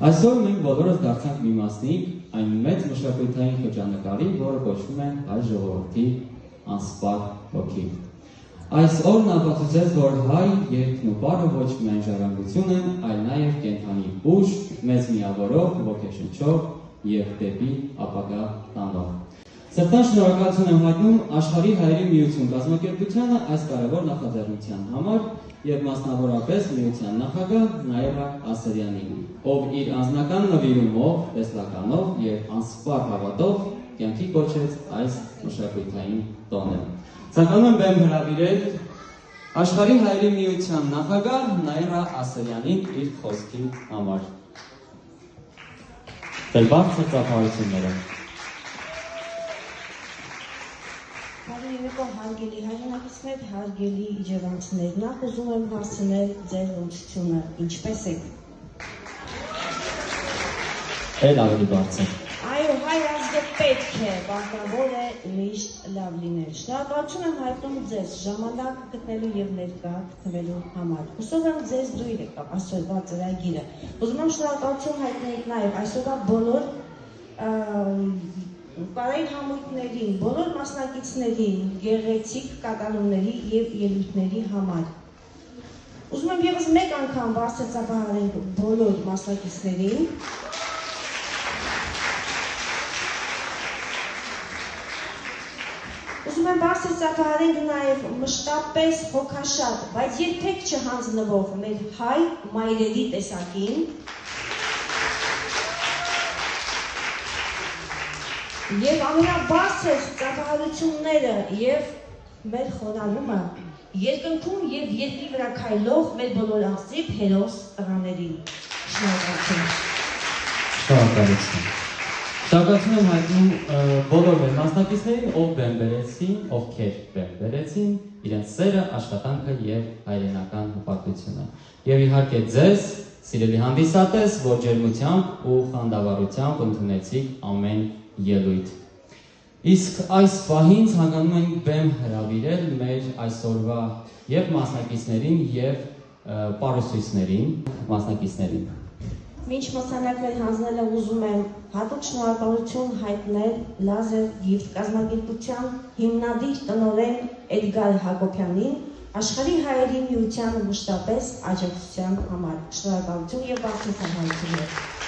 Այսօր մենք բոլորս դարձանք մի մասնիկ այն մեծ մշակութային խճանկարի, որը կոչվում է հայ ժողովրդի անսպար հոգի։ Այս օրն ապացուցեց, որ հայ երգն ու պարը ոչ միայն ժառանգություն են, այլ նաև կենդանի ուժ, մեծ միավորով, ոգեշնչող և դեպի ապագա տանող։ Սրտան շնորհակալություն եմ հայտնում Աշխարհի հայերի միություն կազմակերպությանը այս կարևոր նախաձեռնության համար և մասնավորապես միության նախագահ Նաիրա Ասրյանին, ով իր անձնական նվիրումով, տեսլականով և անսպար հավատով կյանքի կոչեց այս մշակութային տոնը։ Ցանկանում եմ բեմ հրավիրել Աշխարհի հայերի միության նախագահ Նաիրա Ասրյանին իր խոսքի համար։ Բարձր ծափահարությունները։ Հարգելի հայրենակիցներ, հարգելի իջևանցիներ, նախ ուզում եմ հարցնել ձեր ողջությունը, ինչպես եք։ Էլ ավելի բարձր։ Այո, հայ ազգը պետք է, պարտավոր է միշտ լավ լինել։ Շնորհակալություն եմ հայտնում ձեզ ժամանակ գտնելու և ներկա գտնվելու համար։ Հուսով եմ ձեզ դույր եկավ այսօրվա ծրագիրը։ Ուզում եմ շնորհակալություն հայտնել նաև այսօրվա բոլոր Պարային համույթներին, բոլոր մասնակիցներին, գեղեցիկ կատարումների և ելույթների համար։ Ուզում եմ ևս մեկ անգամ բարձր ծափահարել բոլոր մասնակիցներին։ Ուզում եմ բարձր ծափահարել նաև մշտապես հոգաշատ, բայց երբեք չհանձնվող մեր հայ մայրերի տեսակին։ Եվ ամենաբարձր ծափահարությունները և մեր խոնարհումը երկնքում և երկրի վրա քայլող մեր բոլոր անձիվ հերոս տղաներին։ Շնորհակալություն։ Շնորհակալություն։ Շնորհակալություն եմ հայտնում բոլոր մեր մասնակիցներին, ովքեր բեմ բերեցին իրենց սերը, աշխատանքը և հայրենական հպարտությունը։ Եվ իհարկե ձեզ, սիրելի հանդիսատես, որ ջերմությամբ ու խանդավառությամբ ընդունեցիք ամեն ելույթ։ Իսկ այս պահին ցանկանում ենք բեմ հրավիրել մեր այսօրվա և մասնակիցներին և պարուսույցներին մասնակիցներին։ Մինչ մրցանակներ հանձնելը ուզում եմ հատուկ շնորհակալություն հայտնել Լազեր Գիֆտ կազմակերպության հիմնադիր տնօրեն Էդգար Հակոբյանին Աշխարհի հայերի միության մշտապես աջակցության համար։ Շնորհակալություն և բարձր ծափահարություններ։